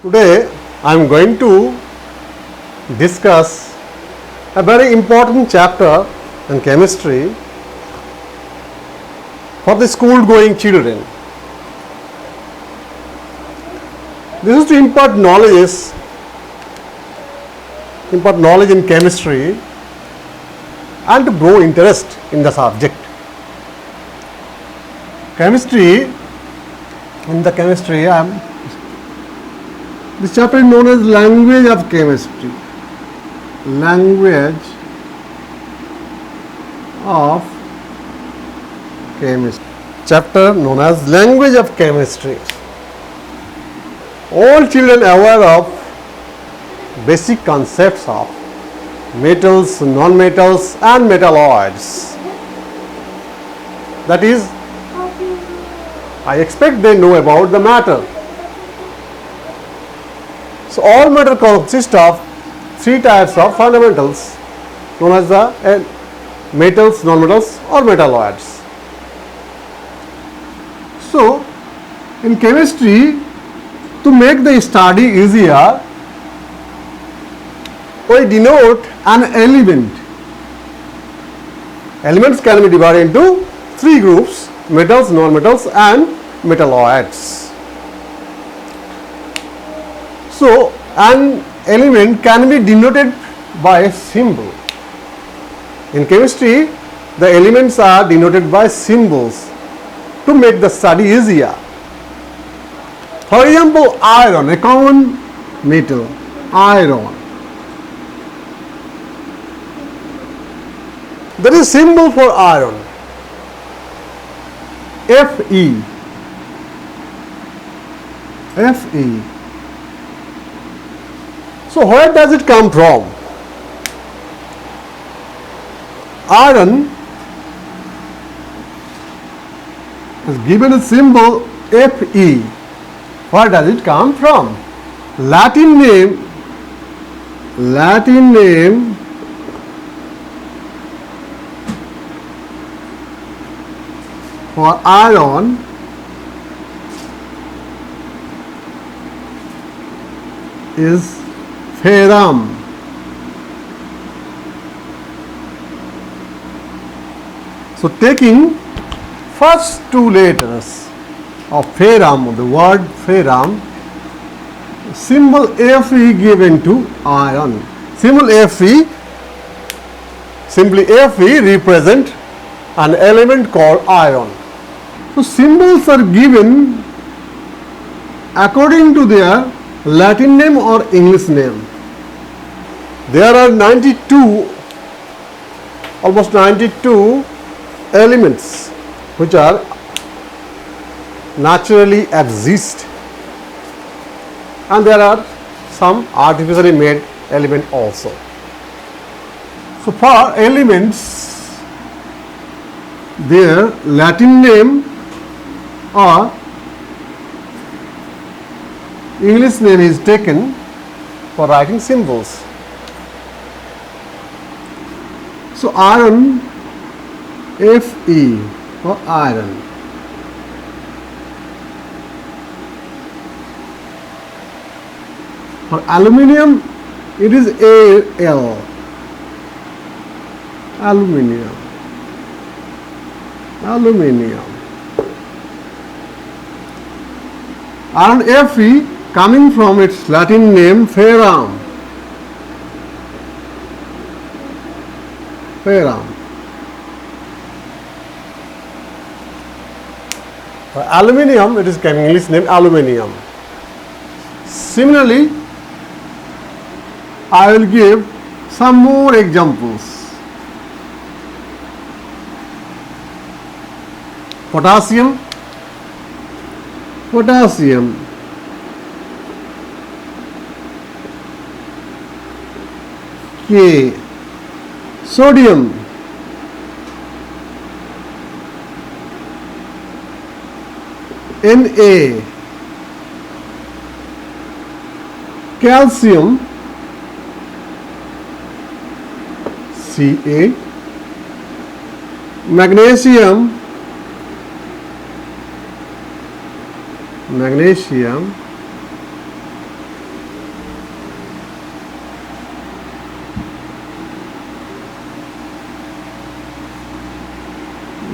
Today I am going to discuss a very important chapter in chemistry for the school going children. This is to impart knowledge in chemistry and to grow interest in the subject. This chapter is known as language of chemistry. Language of chemistry. Chapter known as language of chemistry. All children aware of basic concepts of metals, non-metals and metalloids. That is, I expect they know about the matter. So all matter consists of three types of fundamentals known as the metals, non-metals or metalloids. So in chemistry, to make the study easier, we denote an element. Elements can be divided into three groups: metals, non-metals and metalloids. So an element can be denoted by a symbol. In chemistry, the elements are denoted by symbols to make the study easier. For example, iron, a common metal, iron. There is a symbol for iron, Fe. Fe. So where does it come from? Iron is given a symbol Fe. Where does it come from? Latin name for iron is ferrum. So taking first two letters of ferrum, the word ferrum, symbol Fe given to iron. Symbol Fe, simply Fe represent an element called iron. So symbols are given according to their Latin name or English name. There are almost 92 elements which are naturally exist, and there are some artificially made element also. So for elements, their Latin name or English name is taken for writing symbols. So iron, Fe for iron. For aluminium, it is Al. Aluminium. Iron Fe coming from its Latin name ferrum. For aluminium, it is English name aluminium. Similarly, I will give some more examples. Potassium, K. Sodium, Na. Calcium, Ca. Magnesium,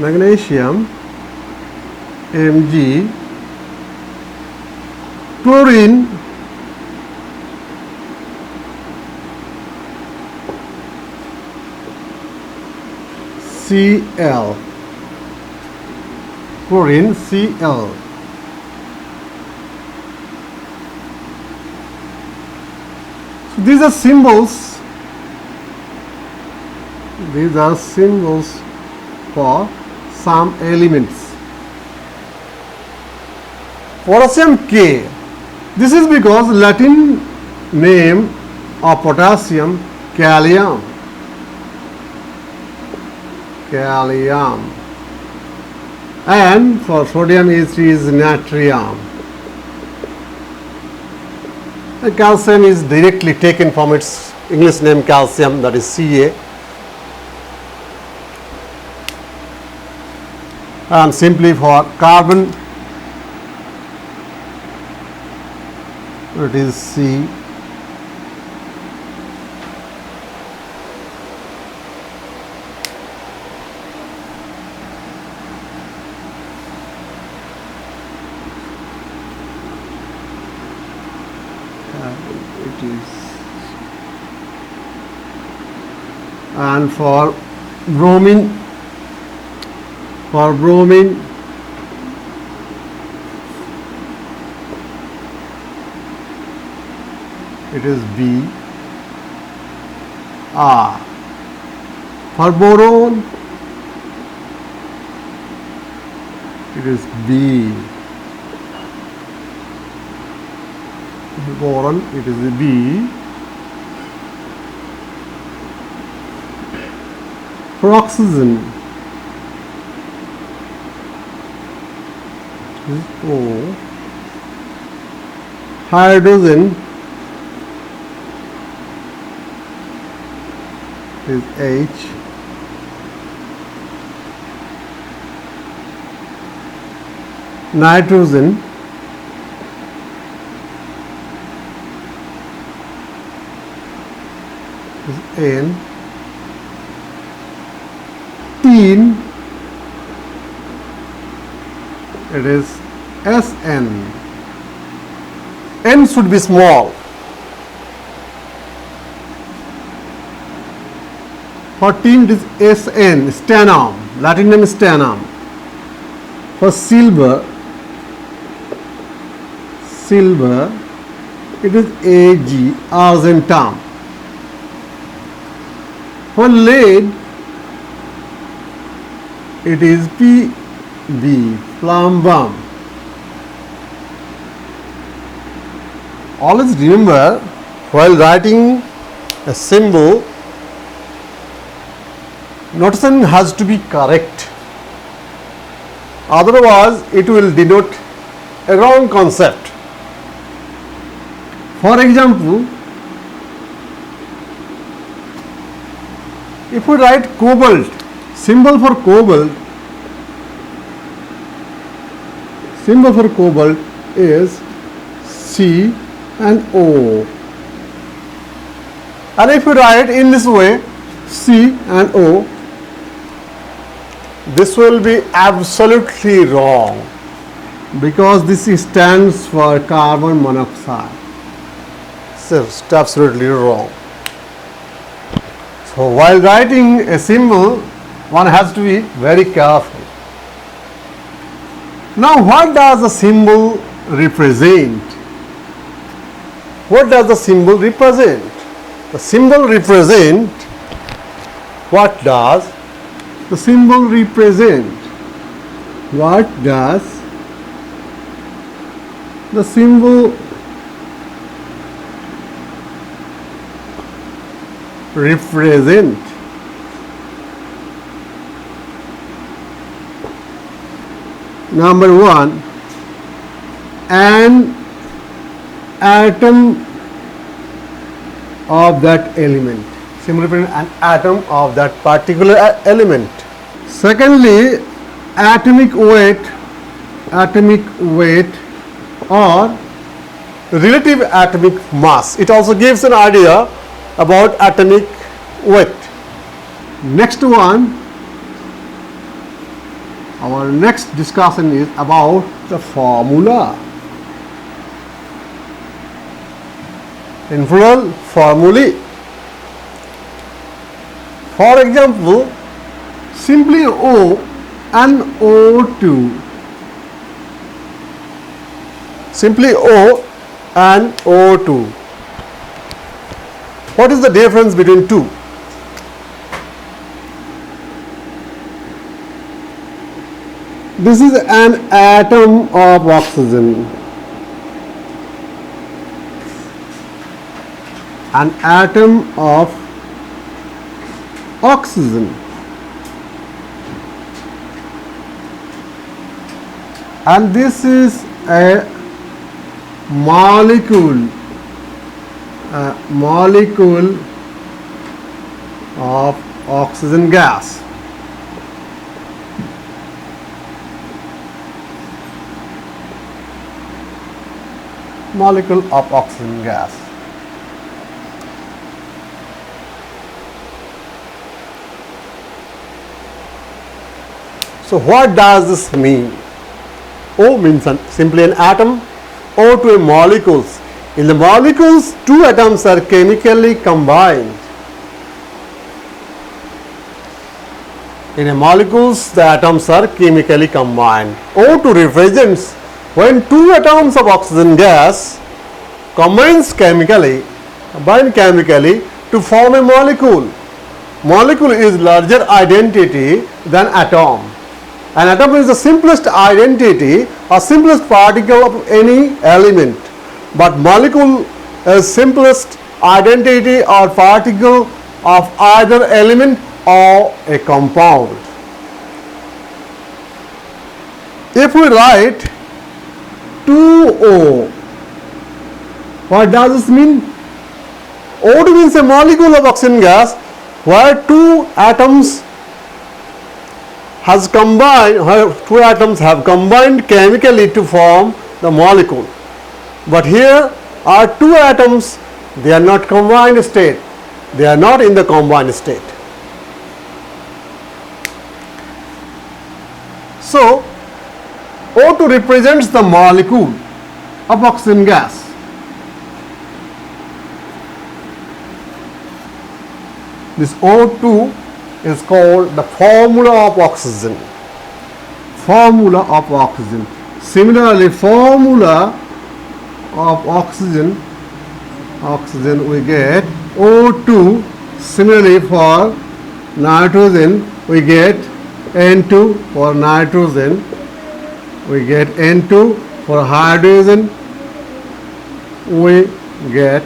magnesium Mg, chlorine Cl, chlorine Cl. So these are symbols. These are symbols for some elements. Potassium K. This is because Latin name of potassium kalium. Kalium. And for sodium it is natrium. The calcium is directly taken from its English name calcium, that is Ca. And simply for carbon it is C. It is, and for bromine it is B. For boron it is B. Boron it is B. For oxygen it is O. Hydrogen is H. Nitrogen is N. Tin it is Sn. N should be small. For tin it is Sn, stannum, Latin name is stannum. For silver it is Ag, argentum. For lead it is Pb, plumbum. Always remember, while writing a symbol, notation has to be correct. Otherwise, it will denote a wrong concept. For example, if we write cobalt, symbol for cobalt is C and O. And if we write in this way, C and O, this will be absolutely wrong, because this stands for carbon monoxide. So it's absolutely wrong. So while writing a symbol, one has to be very careful. Now, what does the symbol represent? What does the symbol represent? The symbol represent, what does the symbol represent? What does the symbol represent? Number one, an atom of that element. Symbol represents an atom of that particular element. Secondly, atomic weight or relative atomic mass. It also gives an idea about atomic weight. Next one, our next discussion is about the formula. In plural, formulae. For example, simply O and O2. Simply O and O2. What is the difference between two? This is an atom of oxygen. An atom of oxygen. And this is a molecule of oxygen gas. Molecule of oxygen gas. So what does this mean? O means simply an atom, O2 a molecules. In the molecules, two atoms are chemically combined. In a molecules, the atoms are chemically combined. O2 represents when two atoms of oxygen gas combine chemically to form a molecule. Molecule is larger identity than atom. An atom is the simplest identity or simplest particle of any element, but molecule is simplest identity or particle of either element or a compound. If we write 2O, what does this mean? O2 means a molecule of oxygen gas where two atoms have combined chemically to form the molecule. But here are two atoms, they are not combined state. They are not in the combined state. So, O2 represents the molecule of oxygen gas. This O2 is called the formula of oxygen. Formula of oxygen. Similarly, formula of oxygen we get O2. Similarly, for nitrogen we get N2. For nitrogen we get N2. For hydrogen we get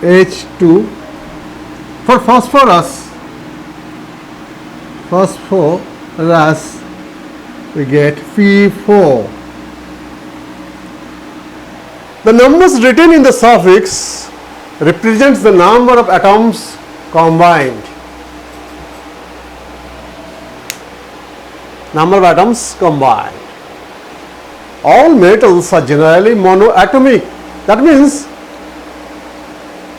H2. For phosphorus we get P4. The numbers written in the suffix represents the number of atoms combined. Number of atoms combined. All metals are generally monoatomic. That means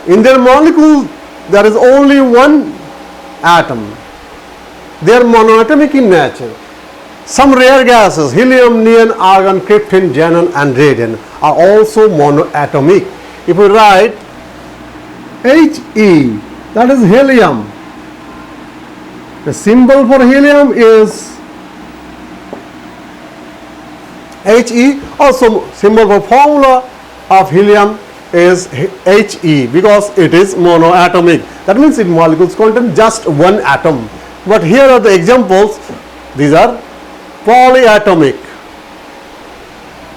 in their molecule there is only one atom. They are monoatomic in nature. Some rare gases, helium, neon, argon, krypton, xenon and radon are also monoatomic. If we write He, that is helium. The symbol for helium is He. Also symbol for formula of helium is He because it is monoatomic. That means its molecules contain just one atom. But here are the examples. These are polyatomic.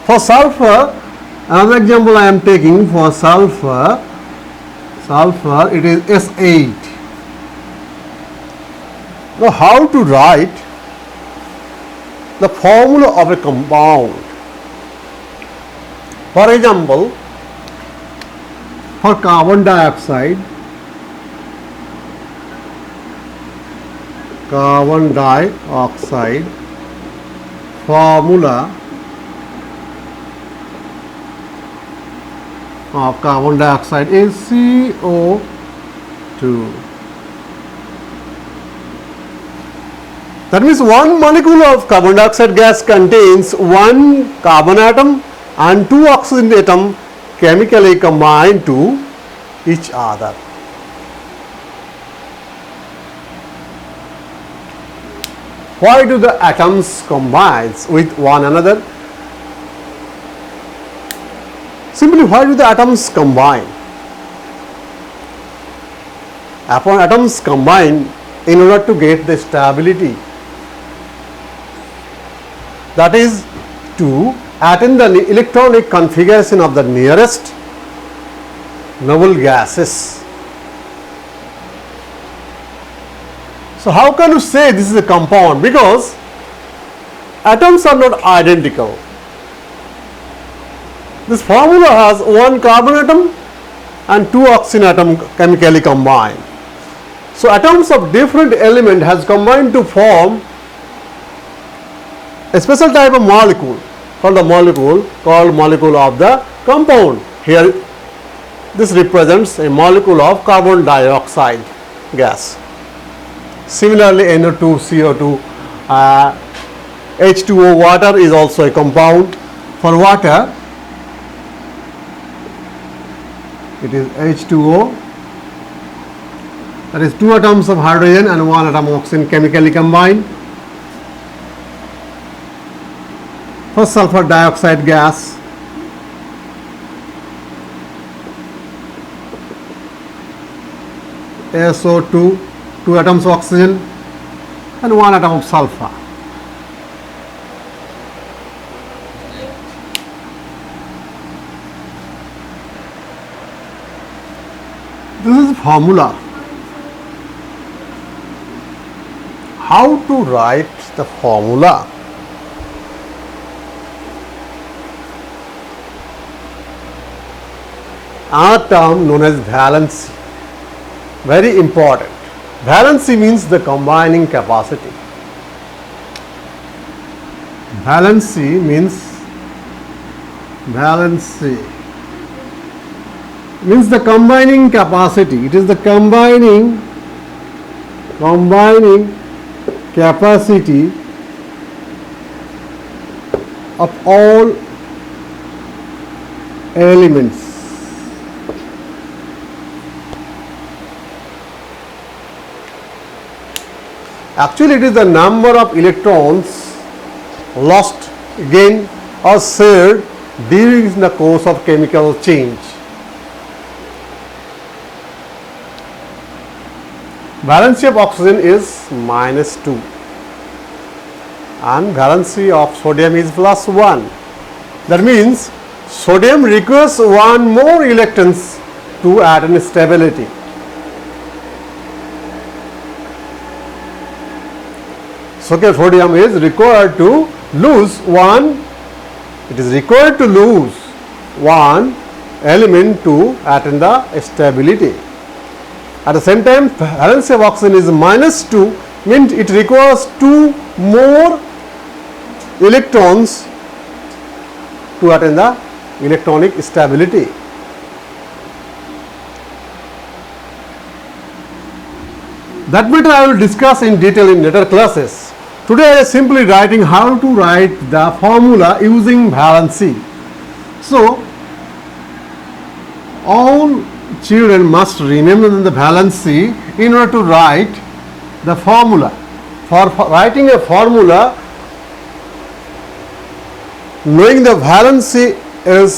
For sulfur, another example I am taking for sulfur it is S8. Now how to write the formula of a compound? For example, for carbon dioxide formula of carbon dioxide is CO2. That means one molecule of carbon dioxide gas contains one carbon atom and two oxygen atom chemically combined to each other. Why do the atoms combine with one another? Simply, why do the atoms combine? Atoms combine in order to get the stability. That is to attain the electronic configuration of the nearest noble gases. So how can you say this is a compound? Because atoms are not identical. This formula has one carbon atom and two oxygen atom chemically combined. So atoms of different element has combined to form a special type of molecule called molecule of the compound. Here this represents a molecule of carbon dioxide gas. Similarly, NO2, CO2, H2O, water is also a compound. For water, it is H2O, that is two atoms of hydrogen and one atom of oxygen chemically combined. For sulfur dioxide gas, SO2, two atoms of oxygen and one atom of sulfur. This is formula. How to write the formula? Our term known as valency, very important. Valency means the combining capacity. Valency means the combining capacity. It is the combining capacity of all elements. Actually, it is the number of electrons lost, gained or shared during the course of chemical change. Valency of oxygen is -2 and valency of sodium is +1. That means sodium requires one more electrons to attain stability. So sodium is required to lose one element to attain the stability. At the same time, valency of oxygen is -2, means it requires two more electrons to attain the electronic stability. That matter I will discuss in detail in later classes. Today I am simply writing how to write the formula using valency. So all children must remember the valency in order to write the formula. For writing a formula, knowing the valency is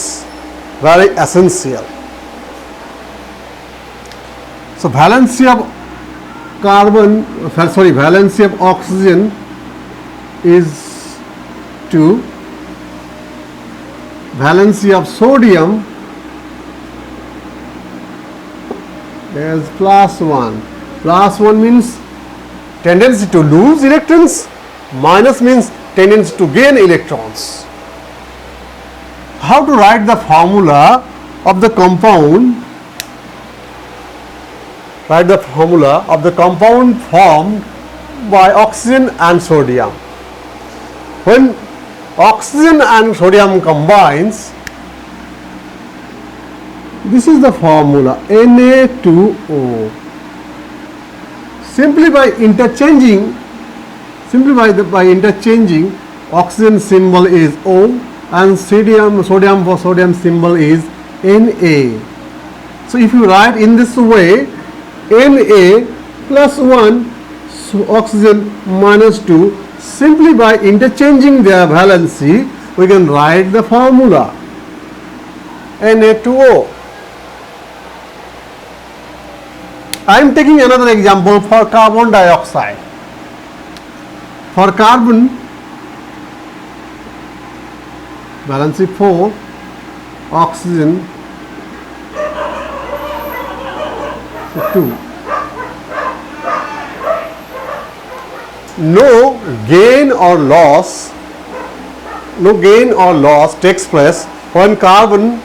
very essential. So valency of valency of oxygen is 2, valency of sodium is +1. +1 means tendency to lose electrons, minus means tendency to gain electrons. How to write the formula of the compound? Write the formula of the compound formed by oxygen and sodium. When oxygen and sodium combines, this is the formula Na2O. Simply by interchanging Simply by interchanging, oxygen symbol is O and sodium for sodium symbol is Na. So if you write in this way, Na plus 1, so oxygen minus 2, simply by interchanging their valency, we can write the formula Na2O. I am taking another example for carbon dioxide. For carbon, valency 4, oxygen 2. No gain or loss takes place when carbon,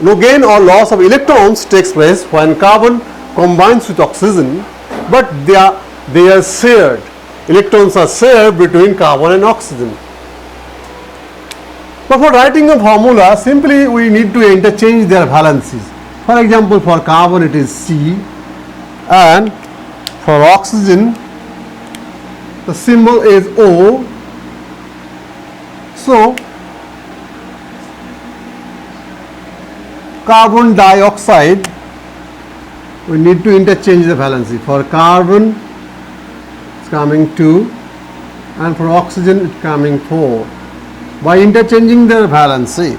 no gain or loss of electrons takes place when carbon combines with oxygen, but they are shared. Electrons are shared between carbon and oxygen. But for writing a formula, simply we need to interchange their valencies. For example, for carbon it is C, and for oxygen the symbol is O. So carbon dioxide, we need to interchange the valency. For carbon it's coming 2 and for oxygen it's coming 4 by interchanging their valency.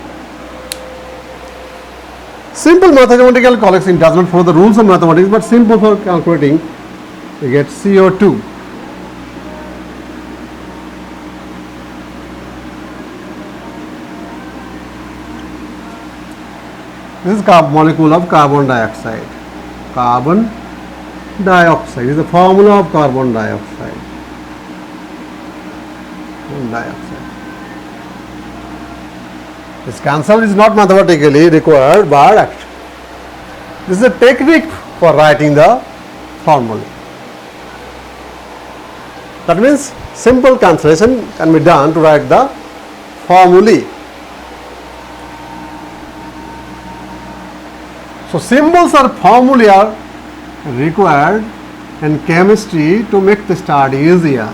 Simple mathematical calculation, it does not follow the rules of mathematics, but simple for calculating, we get CO2. This is molecule of carbon dioxide. Carbon dioxide is the formula of carbon dioxide. This concept is not mathematically required, but this is a technique for writing the formula. That means simple cancellation can be done to write the formulae. So symbols or formulae are required in chemistry to make the study easier.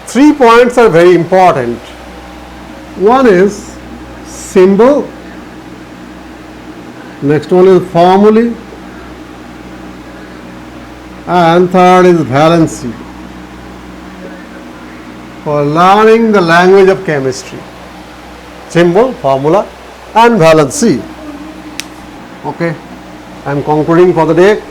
3 points are very important. One is symbol, next one is formulae, and third is valency. For learning the language of chemistry, symbol, formula and valency. Okay, I am concluding for the day.